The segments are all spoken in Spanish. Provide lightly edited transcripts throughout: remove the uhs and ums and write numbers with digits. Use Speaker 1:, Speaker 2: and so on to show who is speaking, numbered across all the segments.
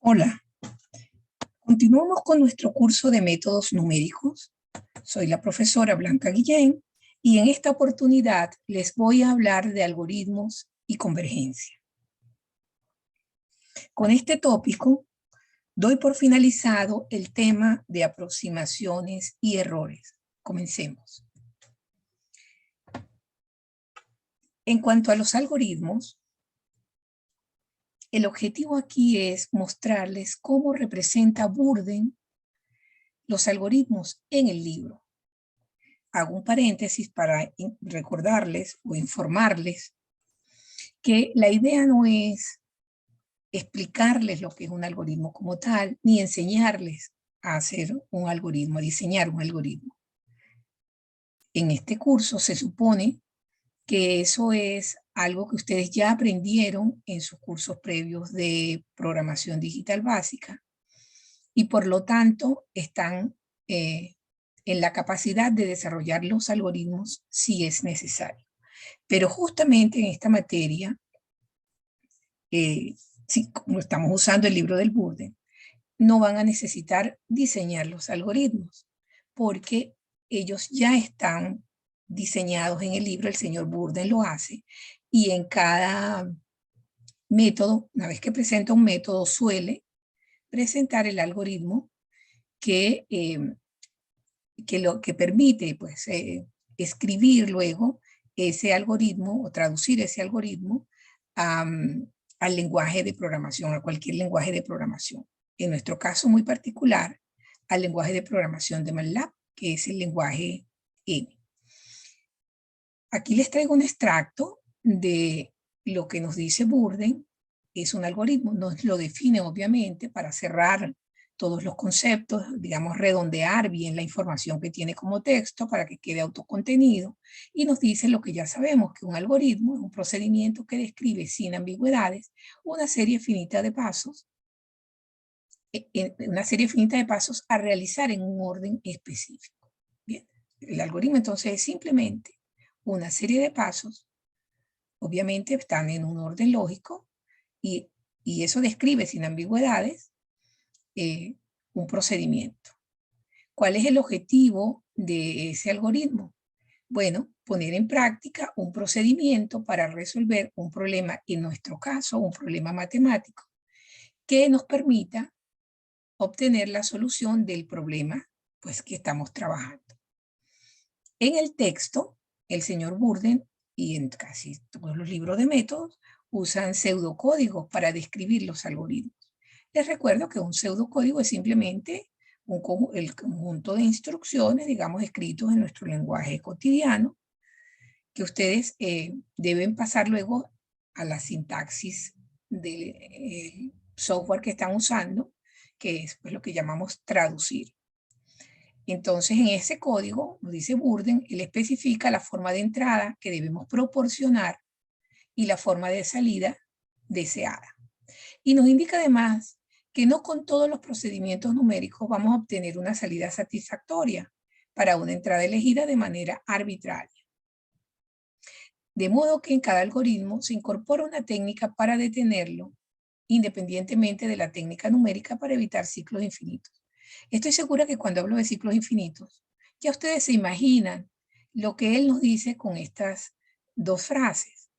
Speaker 1: Hola, continuamos con nuestro curso de métodos numéricos. Soy la profesora Blanca Guillén y en esta oportunidad les voy a hablar de algoritmos y convergencia. Con este tópico doy por finalizado el tema de aproximaciones y errores. Comencemos. En cuanto a los algoritmos, el objetivo aquí es mostrarles cómo representa Burdeen los algoritmos en el libro. Hago un paréntesis para recordarles o informarles que la idea no es explicarles lo que es un algoritmo como tal, ni enseñarles a hacer un algoritmo, a diseñar un algoritmo. En este curso se supone que eso es algo que ustedes ya aprendieron en sus cursos previos de programación digital básica y por lo tanto están en la capacidad de desarrollar los algoritmos si es necesario. Pero justamente en esta materia, si como estamos usando el libro del Burdeen, no van a necesitar diseñar los algoritmos, porque ellos ya están diseñados en el libro, el señor Burdeen lo hace, y en cada método, una vez que presenta un método, suele presentar el algoritmo que, lo que permite pues, escribir luego ese algoritmo o traducir ese algoritmo al lenguaje de programación, a cualquier lenguaje de programación. En nuestro caso muy particular, al lenguaje de programación de MATLAB, que es el lenguaje M. Aquí les traigo un extracto de lo que nos dice Burdeen. Es un algoritmo, nos lo define obviamente para cerrar todos los conceptos, digamos, redondear bien la información que tiene como texto para que quede autocontenido, y nos dice lo que ya sabemos, que un algoritmo es un procedimiento que describe sin ambigüedades una serie finita de pasos, a realizar en un orden específico. Bien, el algoritmo entonces es simplemente una serie de pasos, obviamente están en un orden lógico, y eso describe sin ambigüedades un procedimiento. ¿Cuál es el objetivo de ese algoritmo? Bueno, poner en práctica un procedimiento para resolver un problema, en nuestro caso, un problema matemático, que nos permita obtener la solución del problema pues, que estamos trabajando. En el texto, el señor Burdeen, y en casi todos los libros de métodos, usan pseudocódigos para describir los algoritmos. Les recuerdo que un pseudocódigo es simplemente el conjunto de instrucciones, digamos, escritos en nuestro lenguaje cotidiano, que ustedes deben pasar luego a la sintaxis del software que están usando, que es pues, lo que llamamos traducir. Entonces, en ese código, nos dice Burdeen, él especifica la forma de entrada que debemos proporcionar y la forma de salida deseada. Y nos indica además que no con todos los procedimientos numéricos vamos a obtener una salida satisfactoria para una entrada elegida de manera arbitraria. De modo que en cada algoritmo se incorpora una técnica para detenerlo, independientemente de la técnica numérica para evitar ciclos infinitos. Estoy segura que cuando hablo de ciclos infinitos, ya ustedes se imaginan lo que él nos dice con estas dos frases,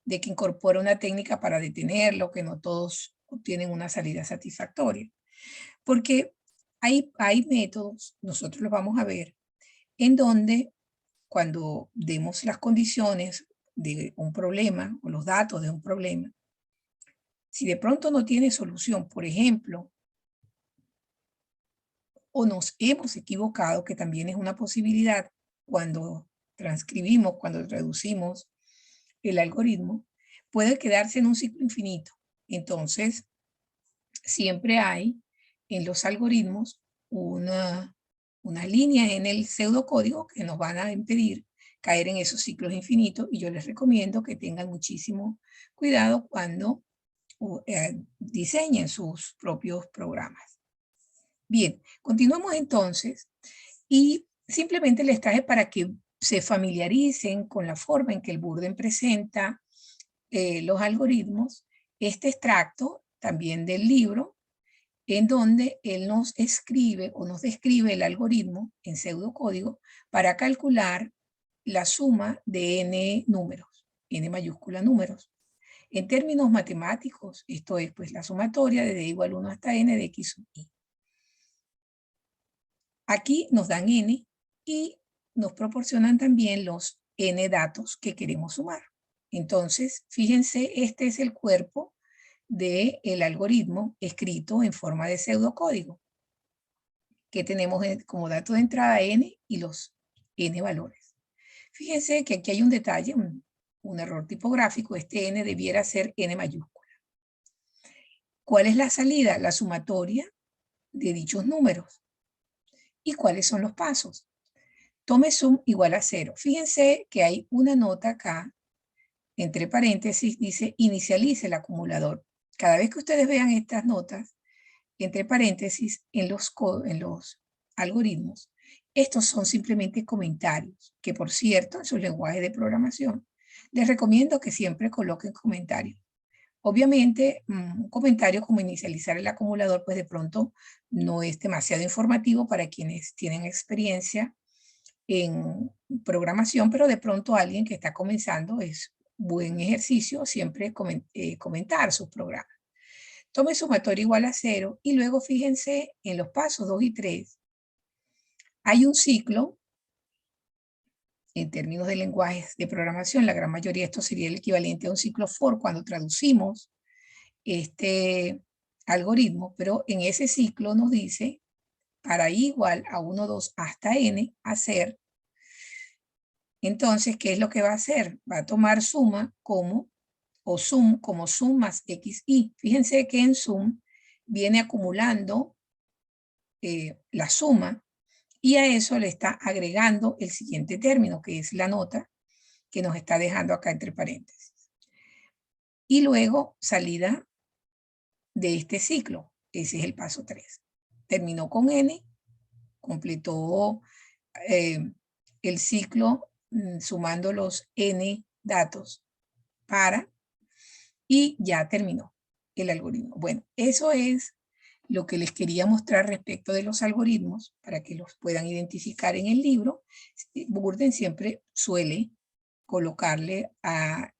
Speaker 1: de que incorpora una técnica para detenerlo, que no todos obtienen una salida satisfactoria. Porque hay métodos, nosotros los vamos a ver, en donde cuando demos las condiciones de un problema o los datos de un problema, si de pronto no tiene solución, por ejemplo, o nos hemos equivocado, que también es una posibilidad cuando transcribimos, cuando traducimos el algoritmo, puede quedarse en un ciclo infinito. Entonces, siempre hay en los algoritmos unas líneas en el pseudocódigo que nos van a impedir caer en esos ciclos infinitos, y yo les recomiendo que tengan muchísimo cuidado cuando diseñen sus propios programas. Bien, continuamos entonces, y simplemente les traje para que se familiaricen con la forma en que el Burdeen presenta los algoritmos, este extracto también del libro, en donde él nos escribe o nos describe el algoritmo en pseudocódigo para calcular la suma de n números, n mayúscula números. En términos matemáticos, esto es pues la sumatoria de d igual 1 hasta n de x sub i. Aquí nos dan n y nos proporcionan también los n datos que queremos sumar. Entonces, fíjense, este es el cuerpo del algoritmo escrito en forma de pseudocódigo, que tenemos como dato de entrada n y los n valores. Fíjense que aquí hay un detalle, un error tipográfico. Este n debiera ser n mayúscula. ¿Cuál es la salida? La sumatoria de dichos números. ¿Y cuáles son los pasos? Tome sum igual a 0. Fíjense que hay una nota acá, entre paréntesis, dice inicialice el acumulador. Cada vez que ustedes vean estas notas, entre paréntesis, en los algoritmos, estos son simplemente comentarios, que por cierto, en sus lenguajes de programación, les recomiendo que siempre coloquen comentarios. Obviamente, un comentario como inicializar el acumulador, pues de pronto no es demasiado informativo para quienes tienen experiencia en programación, pero de pronto alguien que está comenzando es buen ejercicio siempre comentar sus programas. Tome sumatoria igual a 0 y luego fíjense en los pasos 2 y 3. Hay un ciclo, en términos de lenguajes de programación, la gran mayoría de esto sería el equivalente a un ciclo for cuando traducimos este algoritmo, pero en ese ciclo nos dice para i igual a 1, 2 hasta n hacer. Entonces, ¿qué es lo que va a hacer? Va a tomar suma como sum más xi. Fíjense que en sum viene acumulando la suma y a eso le está agregando el siguiente término, que es la nota que nos está dejando acá entre paréntesis. Y luego salida de este ciclo. Ese es el paso 3. Terminó con n, completó el ciclo sumando los n datos y ya terminó el algoritmo. Bueno, eso es lo que les quería mostrar respecto de los algoritmos para que los puedan identificar en el libro. Burdeen siempre suele colocarle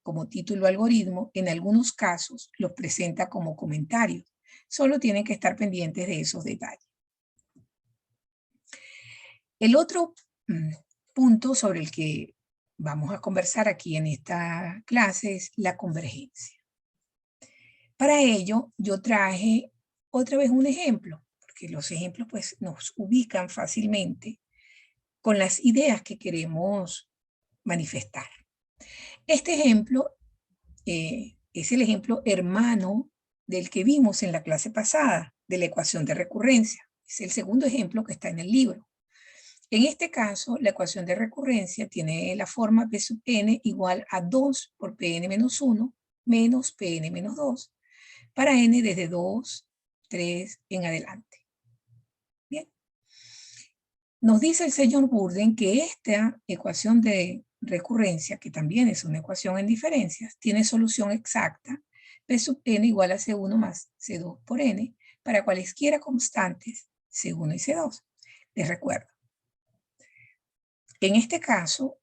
Speaker 1: como título algoritmo. En algunos casos los presenta como comentarios. Solo tienen que estar pendientes de esos detalles. El otro punto sobre el que vamos a conversar aquí en esta clase es la convergencia. Para ello, yo traje otra vez un ejemplo, porque los ejemplos pues, nos ubican fácilmente con las ideas que queremos manifestar. Este ejemplo es el ejemplo hermano del que vimos en la clase pasada, de la ecuación de recurrencia. Es el segundo ejemplo que está en el libro. En este caso, la ecuación de recurrencia tiene la forma P sub n igual a 2 por Pn menos 1 menos Pn menos 2 para n desde 2, 3 en adelante. Bien. Nos dice el señor Burdeen que esta ecuación de recurrencia, que también es una ecuación en diferencias, tiene solución exacta P sub n igual a C1 más C2 por n para cualesquiera constantes C1 y C2. Les recuerdo. En este caso,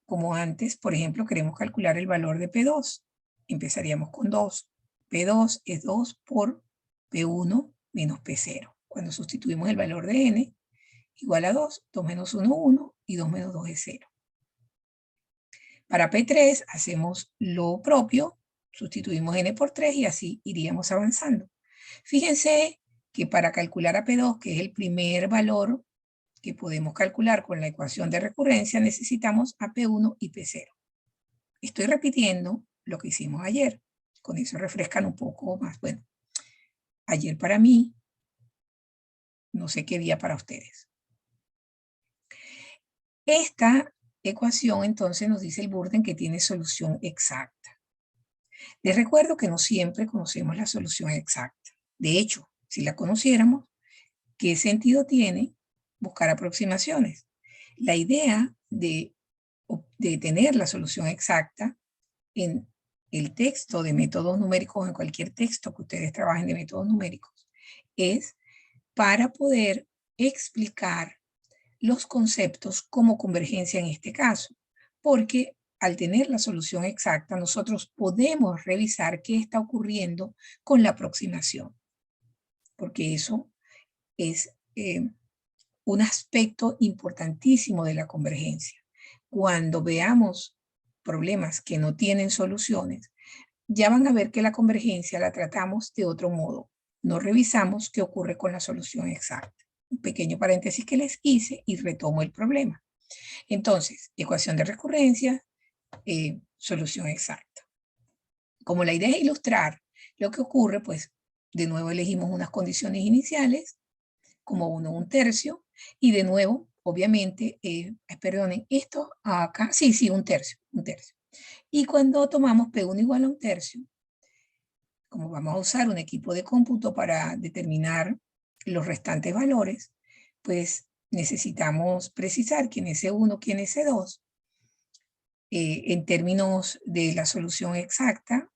Speaker 1: como antes, por ejemplo, queremos calcular el valor de P2. Empezaríamos con 2. P2 es 2 por P1 menos P0. Cuando sustituimos el valor de n, igual a 2, 2 menos 1, 1, y 2 menos 2 es 0. Para P3 hacemos lo propio, sustituimos n por 3 y así iríamos avanzando. Fíjense que para calcular a P2, que es el primer valor que podemos calcular con la ecuación de recurrencia, necesitamos a P1 y P0. Estoy repitiendo lo que hicimos ayer. Con eso refrescan un poco más. Bueno, ayer para mí, no sé qué día para ustedes. Esta ecuación entonces nos dice el Burdeen que tiene solución exacta. Les recuerdo que no siempre conocemos la solución exacta. De hecho, si la conociéramos, ¿qué sentido tiene buscar aproximaciones? La idea de tener la solución exacta en el texto de métodos numéricos, en cualquier texto que ustedes trabajen de métodos numéricos, es para poder explicar los conceptos como convergencia en este caso, porque al tener la solución exacta, nosotros podemos revisar qué está ocurriendo con la aproximación, porque eso es un aspecto importantísimo de la convergencia. Cuando veamos problemas que no tienen soluciones, ya van a ver que la convergencia la tratamos de otro modo. No revisamos qué ocurre con la solución exacta. Un pequeño paréntesis que les hice y retomo el problema. Entonces, ecuación de recurrencia, solución exacta. Como la idea es ilustrar lo que ocurre, pues de nuevo elegimos unas condiciones iniciales, como 1 1/3, y de nuevo, obviamente, perdonen, esto acá, sí, 1/3, 1/3. Y cuando tomamos P1 igual a 1/3, como vamos a usar un equipo de cómputo para determinar los restantes valores, pues necesitamos precisar quién es C1, quién es C2, en términos de la solución exacta,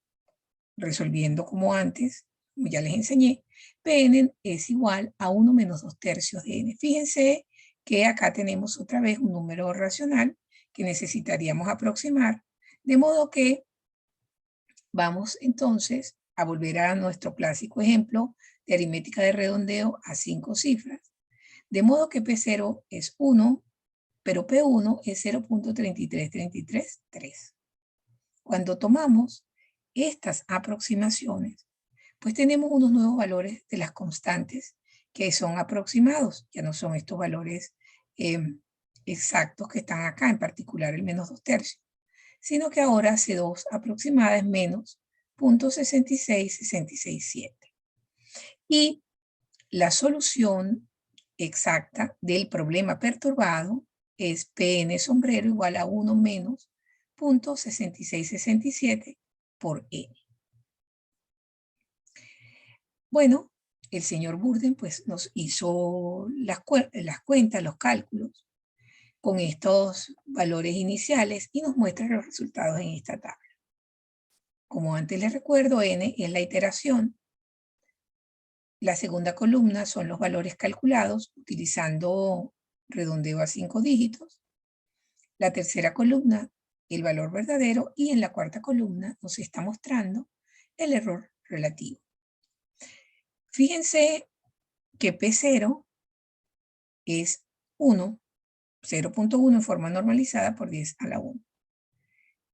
Speaker 1: resolviendo como antes, como ya les enseñé, Pn es igual a 1 menos 2/3 de n. Fíjense que acá tenemos otra vez un número racional que necesitaríamos aproximar, de modo que vamos entonces a volver a nuestro clásico ejemplo de aritmética de redondeo a 5 cifras, de modo que P0 es 1, pero P1 es 0.33333. Cuando tomamos estas aproximaciones, pues tenemos unos nuevos valores de las constantes que son aproximados, ya no son estos valores exactos que están acá, en particular el menos 2/3, sino que ahora C2 aproximada es menos 0.66667. Y la solución exacta del problema perturbado es Pn sombrero igual a 1 menos 0.6667 por n. Bueno, el señor Burden pues nos hizo las cuentas, los cálculos con estos valores iniciales y nos muestra los resultados en esta tabla. Como antes les recuerdo, n es la iteración. La segunda columna son los valores calculados utilizando redondeo a 5 dígitos. La tercera columna, el valor verdadero, y en la cuarta columna nos está mostrando el error relativo. Fíjense que P0 es 1, 0.1 en forma normalizada por 10 a la 1.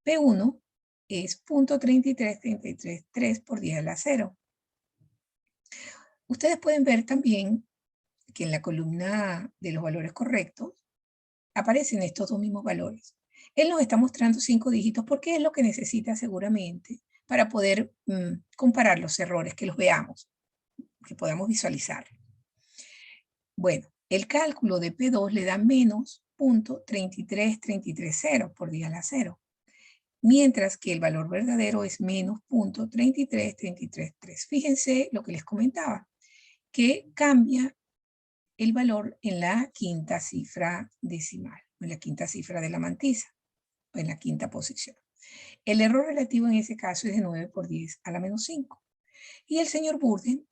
Speaker 1: P1 es 0.33333 por 10 a la 0. Ustedes pueden ver también que en la columna de los valores correctos aparecen estos dos mismos valores. Él nos está mostrando 5 dígitos porque es lo que necesita seguramente para poder comparar los errores, que los veamos, que podamos visualizar. Bueno, el cálculo de P2 le da menos 0.33330 por 10 a la 0, mientras que el valor verdadero es menos 0.33333. Fíjense lo que les comentaba, que cambia el valor en la quinta cifra decimal, en la quinta cifra de la mantisa, o en la quinta posición. El error relativo en ese caso es de 9 por 10 a la menos 5. Y el señor Burden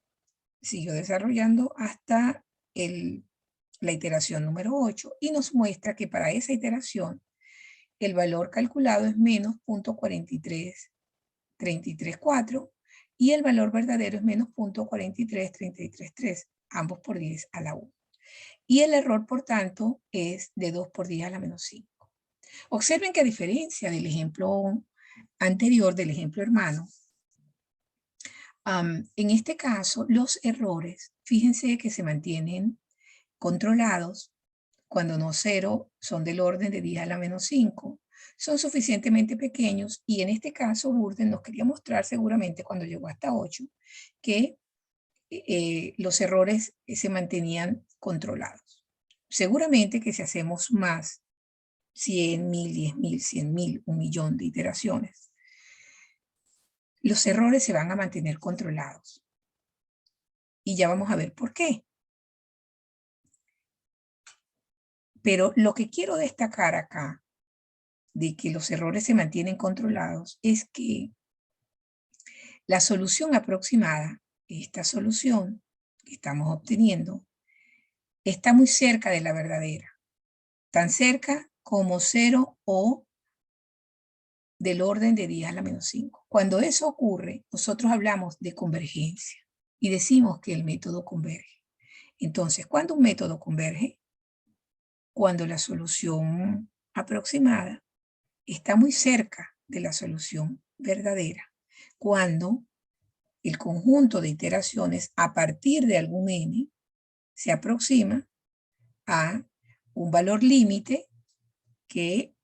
Speaker 1: siguió desarrollando hasta la iteración número 8 y nos muestra que para esa iteración el valor calculado es menos 0.43334 y el valor verdadero es menos 0.43333, ambos por 10 a la 1. Y el error, por tanto, es de 2 por 10 a la menos 5. Observen que a diferencia del ejemplo anterior, del ejemplo hermano, en este caso los errores, fíjense que se mantienen controlados cuando no 0 son del orden de 10 a la menos 5, son suficientemente pequeños y en este caso Burden nos quería mostrar seguramente cuando llegó hasta 8 que los errores se mantenían controlados. Seguramente que si hacemos más 100.000, 10.000, 100.000, 1.000.000 de iteraciones, los errores se van a mantener controlados. Y ya vamos a ver por qué. Pero lo que quiero destacar acá, de que los errores se mantienen controlados, es que La solución aproximada, esta solución que estamos obteniendo, está muy cerca de la verdadera, tan cerca como 0 o del orden de 10 a la menos 5. Cuando eso ocurre, nosotros hablamos de convergencia y decimos que el método converge. Entonces, ¿cuándo un método converge? Cuando la solución aproximada está muy cerca de la solución verdadera. Cuando el conjunto de iteraciones a partir de algún n se aproxima a un valor límite que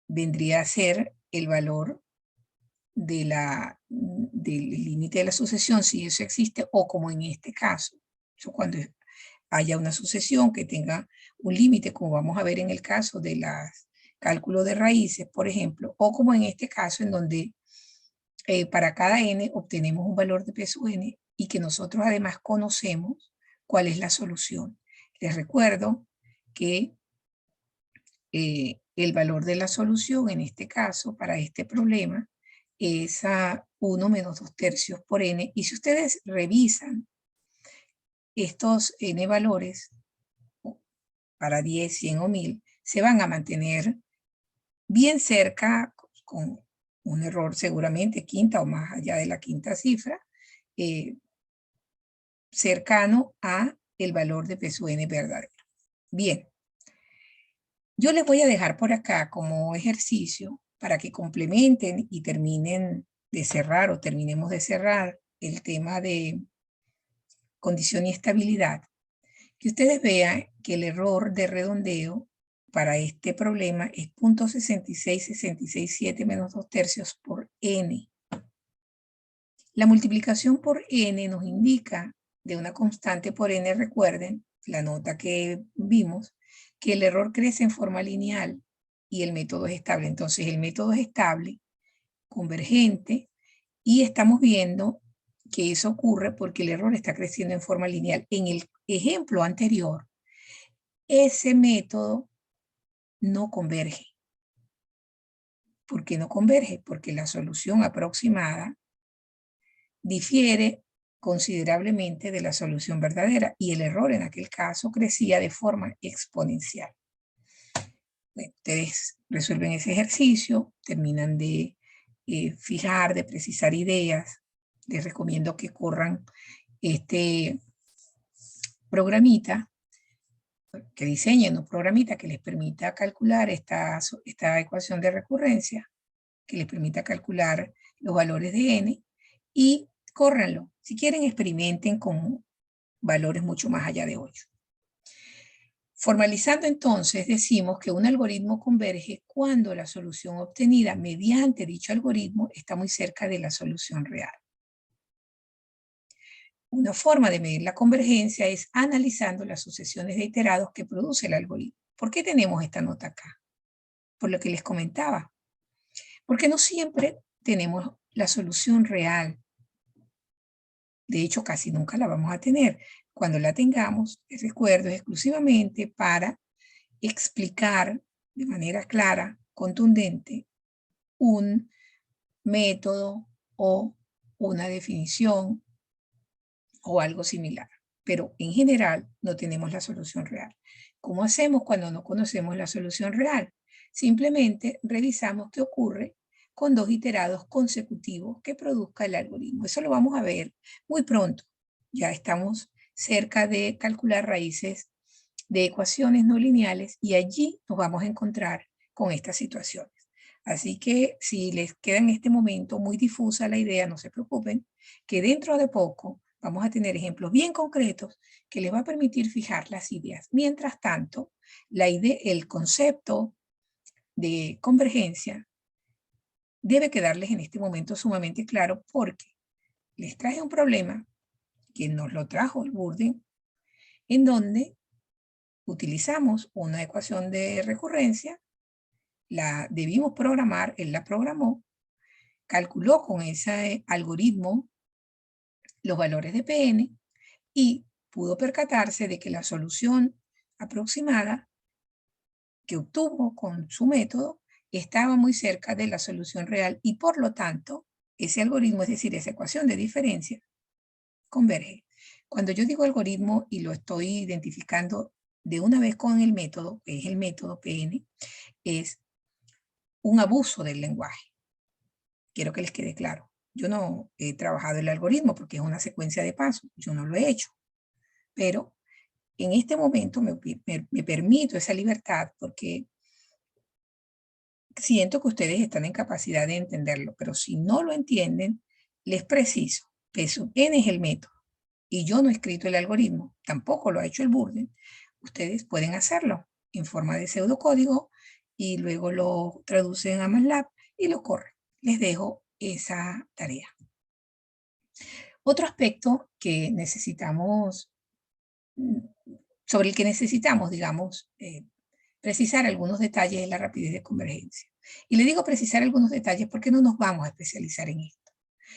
Speaker 1: vendría a ser el valor del límite de la sucesión, si eso existe, o como en este caso, cuando haya una sucesión que tenga un límite, como vamos a ver en el caso de los cálculos de raíces, por ejemplo, o como en este caso en donde para cada n obtenemos un valor de peso n y que nosotros además conocemos cuál es la solución. Les recuerdo que el valor de la solución, en este caso, para este problema, es a 1 menos 2 tercios por n. Y si ustedes revisan estos n valores, para 10, 100 o 1000, se van a mantener bien cerca, con un error seguramente quinta o más allá de la quinta cifra, cercano a el valor de peso n verdadero. Bien, yo les voy a dejar por acá como ejercicio para que complementen y terminen de cerrar o terminemos de cerrar el tema de condición y estabilidad, que ustedes vean que el error de redondeo para este problema es 0.66667 menos 2 tercios por n. La multiplicación por n nos indica de una constante por n, recuerden la nota que vimos, que el error crece en forma lineal y el método es estable. Entonces el método es estable, convergente, y estamos viendo que eso ocurre porque el error está creciendo en forma lineal. En el ejemplo anterior, ese método no converge. ¿Por qué no converge? Porque la solución aproximada difiere considerablemente de la solución verdadera y el error en aquel caso crecía de forma exponencial. Bueno, ustedes resuelven ese ejercicio, terminan de fijar, de precisar ideas. Les recomiendo que corran este programita, que diseñen un programita que les permita calcular esta ecuación de recurrencia, que les permita calcular los valores de n, y córranlo. Si quieren, experimenten con valores mucho más allá de 8. Formalizando entonces, decimos que un algoritmo converge cuando la solución obtenida mediante dicho algoritmo está muy cerca de la solución real. Una forma de medir la convergencia es analizando las sucesiones de iterados que produce el algoritmo. ¿Por qué tenemos esta nota acá? Por lo que les comentaba. Porque no siempre tenemos la solución real. De hecho, casi nunca la vamos a tener. Cuando la tengamos, les recuerdo, es exclusivamente para explicar de manera clara, contundente, un método o una definición o algo similar. Pero en general no tenemos la solución real. ¿Cómo hacemos cuando no conocemos la solución real? Simplemente revisamos qué ocurre con dos iterados consecutivos que produzca el algoritmo. Eso lo vamos a ver muy pronto. Ya estamos cerca de calcular raíces de ecuaciones no lineales y allí nos vamos a encontrar con estas situaciones. Así que si les queda en este momento muy difusa la idea, no se preocupen, que dentro de poco vamos a tener ejemplos bien concretos que les va a permitir fijar las ideas. Mientras tanto, el concepto de convergencia debe quedarles en este momento sumamente claro porque les traje un problema que nos lo trajo el Burdin, en donde utilizamos una ecuación de recurrencia, la debimos programar, él la programó, calculó con ese algoritmo los valores de Pn y pudo percatarse de que la solución aproximada que obtuvo con su método estaba muy cerca de la solución real y por lo tanto ese algoritmo, es decir, esa ecuación de diferencia, converge. Cuando yo digo algoritmo y lo estoy identificando de una vez con el método, que es el método PN, es un abuso del lenguaje. Quiero que les quede claro. Yo no he trabajado el algoritmo porque es una secuencia de pasos. Yo no lo he hecho. Pero en este momento me permito esa libertad porque siento que ustedes están en capacidad de entenderlo. Pero si no lo entienden, les preciso que sub n es el método. Y yo no he escrito el algoritmo. Tampoco lo ha hecho el Burden. Ustedes pueden hacerlo en forma de pseudocódigo y luego lo traducen a MATLAB y lo corren. Les dejo esa tarea. Otro aspecto que necesitamos, sobre el que necesitamos, digamos, precisar algunos detalles de la rapidez de convergencia. Y le digo precisar algunos detalles porque no nos vamos a especializar en esto.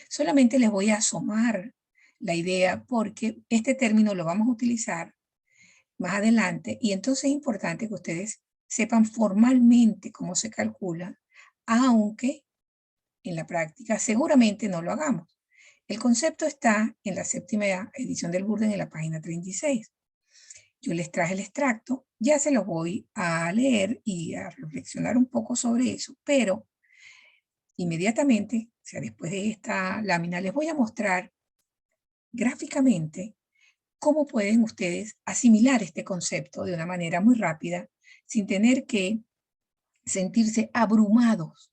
Speaker 1: Solamente les voy a asomar la idea porque este término lo vamos a utilizar más adelante y entonces es importante que ustedes sepan formalmente cómo se calcula, aunque en la práctica seguramente no lo hagamos. El concepto está en la 7ª edición del Burden en la página 36. Yo les traje el extracto, ya se los voy a leer y a reflexionar un poco sobre eso, pero inmediatamente, o sea, después de esta lámina, les voy a mostrar gráficamente cómo pueden ustedes asimilar este concepto de una manera muy rápida sin tener que sentirse abrumados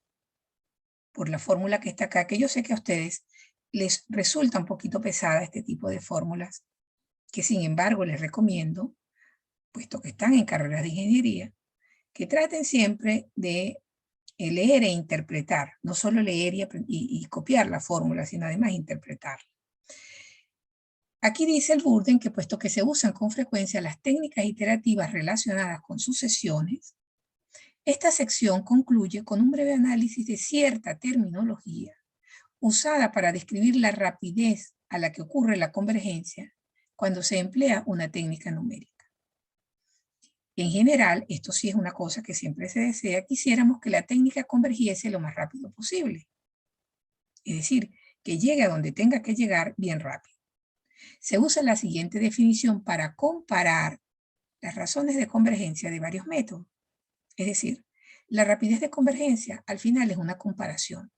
Speaker 1: por la fórmula que está acá, que yo sé que a ustedes les resulta un poquito pesada este tipo de fórmulas, que sin embargo les recomiendo, puesto que están en carreras de ingeniería, que traten siempre de leer e interpretar, no solo leer y copiar la fórmula, sino además interpretarla. Aquí dice el Burden que puesto que se usan con frecuencia las técnicas iterativas relacionadas con sucesiones, esta sección concluye con un breve análisis de cierta terminología usada para describir la rapidez a la que ocurre la convergencia cuando se emplea una técnica numérica. En general, esto sí es una cosa que siempre se desea, quisiéramos que la técnica convergiese lo más rápido posible. Es decir, que llegue a donde tenga que llegar bien rápido. Se usa la siguiente definición para comparar las razones de convergencia de varios métodos. Es decir, la rapidez de convergencia al final es una comparación.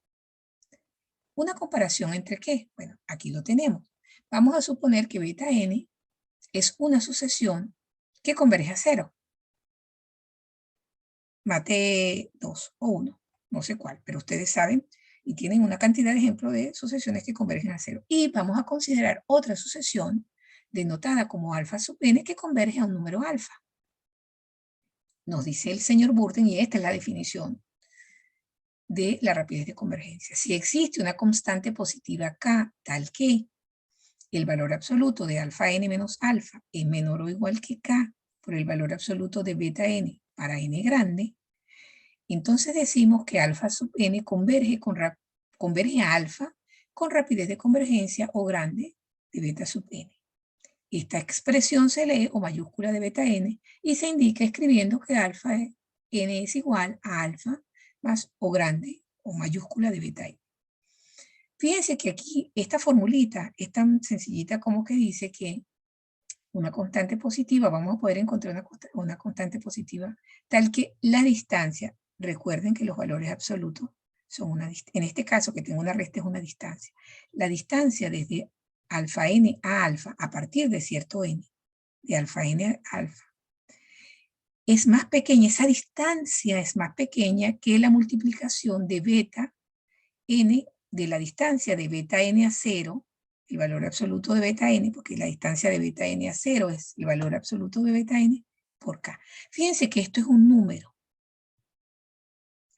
Speaker 1: ¿Una comparación entre qué? Bueno, aquí lo tenemos. Vamos a suponer que beta n es una sucesión que converge a 0. Mate 2 o 1, no sé cuál, pero ustedes saben y tienen una cantidad de ejemplos de sucesiones que convergen a 0. Y vamos a considerar otra sucesión denotada como alfa sub n que converge a un número alfa. Nos dice el señor Burden, y esta es la definición de la rapidez de convergencia. Si existe una constante positiva k tal que el valor absoluto de alfa n menos alfa es menor o igual que k por el valor absoluto de beta n para n grande, entonces decimos que alfa sub n converge a alfa con rapidez de convergencia o grande de beta sub n. Esta expresión se lee o mayúscula de beta n y se indica escribiendo que alfa n es igual a alfa más o grande o mayúscula de beta n. Fíjense que aquí esta formulita es tan sencillita como que dice que una constante positiva, vamos a poder encontrar una constante positiva tal que la distancia, recuerden que los valores absolutos son en este caso que tengo una resta es una distancia. La distancia desde alfa n a alfa a partir de cierto n, de alfa n a alfa, es más pequeña, esa distancia es más pequeña que la multiplicación de beta n de la distancia de beta n a 0, el valor absoluto de beta n, porque la distancia de beta n a 0 es el valor absoluto de beta n por k. Fíjense que esto es un número,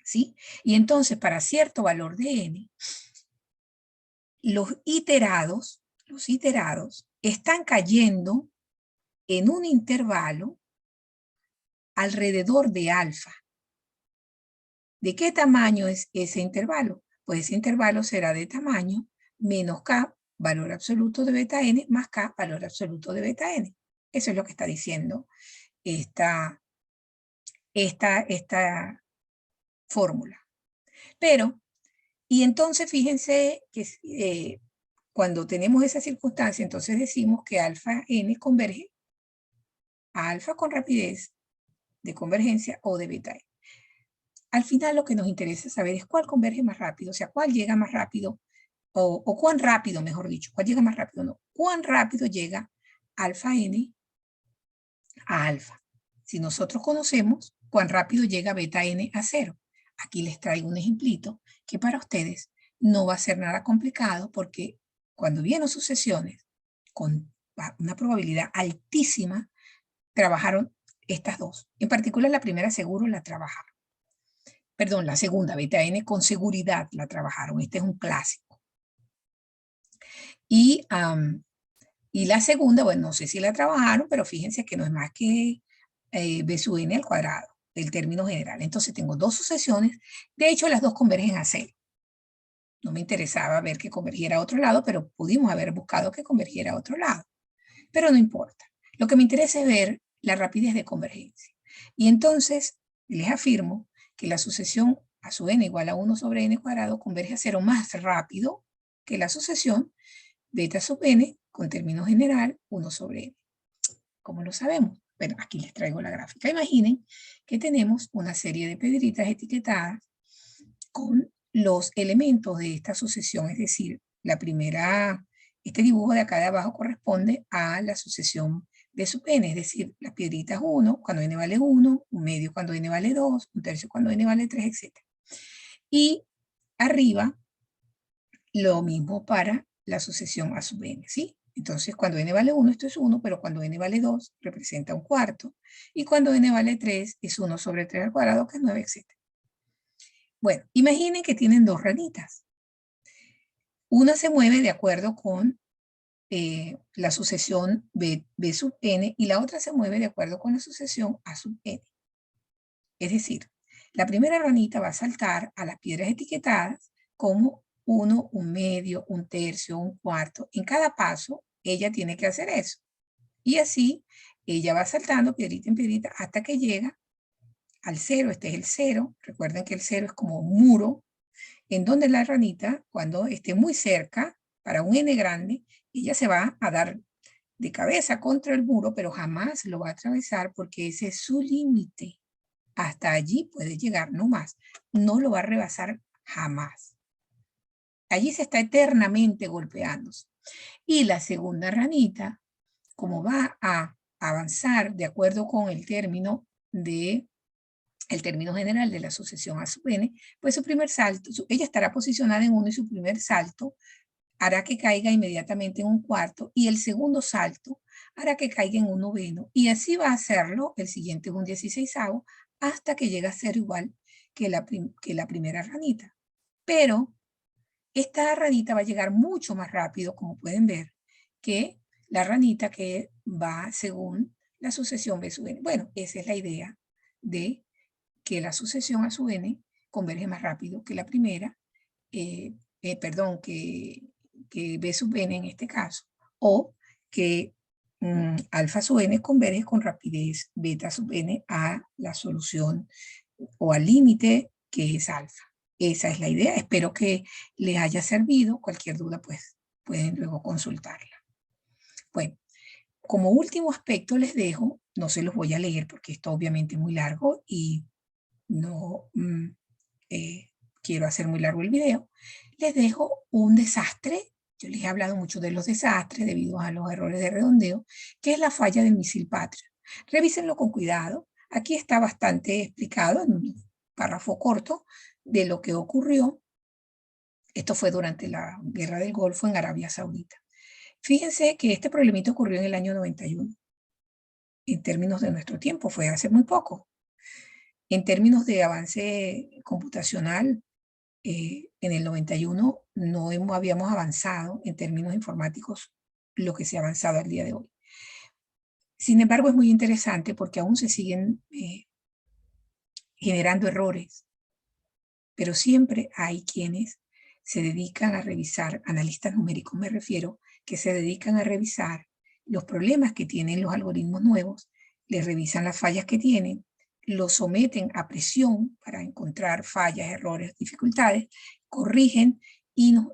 Speaker 1: ¿sí? Y entonces para cierto valor de n, los iterados están cayendo en un intervalo alrededor de alfa. ¿De qué tamaño es ese intervalo? Pues ese intervalo será de tamaño menos k, valor absoluto de beta n, más k, valor absoluto de beta n. Eso es lo que está diciendo esta fórmula. Pero Y entonces fíjense que cuando tenemos esa circunstancia, entonces decimos que alfa n converge a alfa con rapidez de convergencia o de beta n. Al final lo que nos interesa saber es cuál converge más rápido, o sea, cuál llega más rápido, o cuán rápido, mejor dicho, cuál llega más rápido, no, cuán rápido llega alfa n a alfa. Si nosotros conocemos cuán rápido llega beta n a 0. Aquí les traigo un ejemplito que para ustedes no va a ser nada complicado porque cuando vienen sucesiones con una probabilidad altísima, trabajaron estas dos. En particular la primera seguro la trabajaron. Perdón, la segunda, beta n, con seguridad la trabajaron. Este es un clásico. Y la segunda, bueno, no sé si la trabajaron, pero fíjense que no es más que b sub n al cuadrado, del término general. Entonces tengo dos sucesiones. De hecho, las dos convergen a 0. No me interesaba ver que convergiera a otro lado, pero pudimos haber buscado que convergiera a otro lado. Pero no importa. Lo que me interesa es ver la rapidez de convergencia. Y entonces les afirmo que la sucesión a sub n igual a 1 sobre n cuadrado converge a 0 más rápido que la sucesión beta sub n con término general 1 sobre n. ¿Cómo lo sabemos? Bueno, aquí les traigo la gráfica. Imaginen que tenemos una serie de piedritas etiquetadas con los elementos de esta sucesión, es decir, la primera, este dibujo de acá de abajo corresponde a la sucesión b sub n, es decir, las piedritas 1 cuando n vale 1, un medio cuando n vale 2, un tercio cuando n vale 3, etc. Y arriba, lo mismo para la sucesión a sub n, ¿sí? Entonces, cuando n vale 1, esto es 1, pero cuando n vale 2, representa un cuarto. Y cuando n vale 3, es 1 sobre 3 al cuadrado, que es 9, etc. Bueno, imaginen que tienen dos ranitas. Una se mueve de acuerdo con la sucesión B sub n y la otra se mueve de acuerdo con la sucesión A sub n. Es decir, la primera ranita va a saltar a las piedras etiquetadas como 1, un medio, un tercio, un cuarto. En cada paso, ella tiene que hacer eso. Y así, ella va saltando piedrita en piedrita hasta que llega al 0. Este es el 0. Recuerden que el 0 es como un muro, en donde la ranita, cuando esté muy cerca, para un n grande, ella se va a dar de cabeza contra el muro, pero jamás lo va a atravesar porque ese es su límite. Hasta allí puede llegar, no más. No lo va a rebasar jamás. Allí se está eternamente golpeándose. Y la segunda ranita, como va a avanzar de acuerdo con el término general de la sucesión a sub n, pues su primer salto, ella estará posicionada en 1 y su primer salto hará que caiga inmediatamente en un cuarto y el segundo salto hará que caiga en un noveno y así va a hacerlo, el siguiente es un 16avo, hasta que llega a ser igual que la primera ranita. Pero esta ranita va a llegar mucho más rápido, como pueden ver, que la ranita que va según la sucesión B sub n. Bueno, esa es la idea de que la sucesión a sub n converge más rápido que la primera, perdón, que B sub n en este caso, o que alfa sub n converge con rapidez beta sub n a la solución o al límite que es alfa. Esa es la idea. Espero que les haya servido. Cualquier duda, pues, pueden luego consultarla. Bueno, como último aspecto les dejo, no se los voy a leer porque esto obviamente es muy largo y no quiero hacer muy largo el video. Les dejo un desastre. Yo les he hablado mucho de los desastres debido a los errores de redondeo, que es la falla del misil Patriot. Revísenlo con cuidado. Aquí está bastante explicado en un párrafo corto de lo que ocurrió. Esto fue durante la Guerra del Golfo en Arabia Saudita. Fíjense que este problemita ocurrió en el año 91. En términos de nuestro tiempo, fue hace muy poco. En términos de avance computacional, en el 91 no habíamos avanzado en términos informáticos lo que se ha avanzado al día de hoy. Sin embargo, es muy interesante porque aún se siguen generando errores, pero siempre hay quienes se dedican a revisar, analistas numéricos me refiero, que se dedican a revisar los problemas que tienen los algoritmos nuevos, les revisan las fallas que tienen, lo someten a presión para encontrar fallas, errores, dificultades, corrigen y nos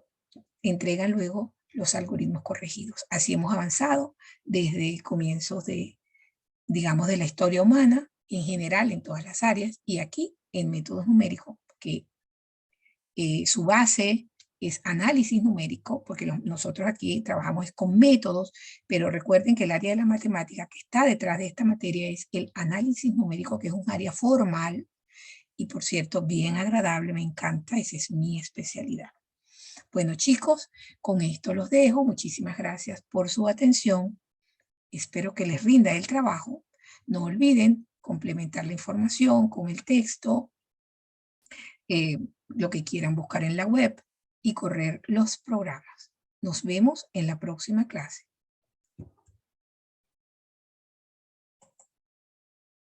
Speaker 1: entregan luego los algoritmos corregidos. Así hemos avanzado desde comienzos de, digamos, de la historia humana, en general en todas las áreas, y aquí en métodos numéricos, que su base es análisis numérico, porque nosotros aquí trabajamos con métodos, pero recuerden que el área de la matemática que está detrás de esta materia es el análisis numérico, que es un área formal y, por cierto, bien agradable, me encanta, esa es mi especialidad. Bueno, chicos, con esto los dejo. Muchísimas gracias por su atención. Espero que les rinda el trabajo. No olviden complementar la información con el texto, lo que quieran buscar en la web y correr los programas. Nos vemos en la próxima clase.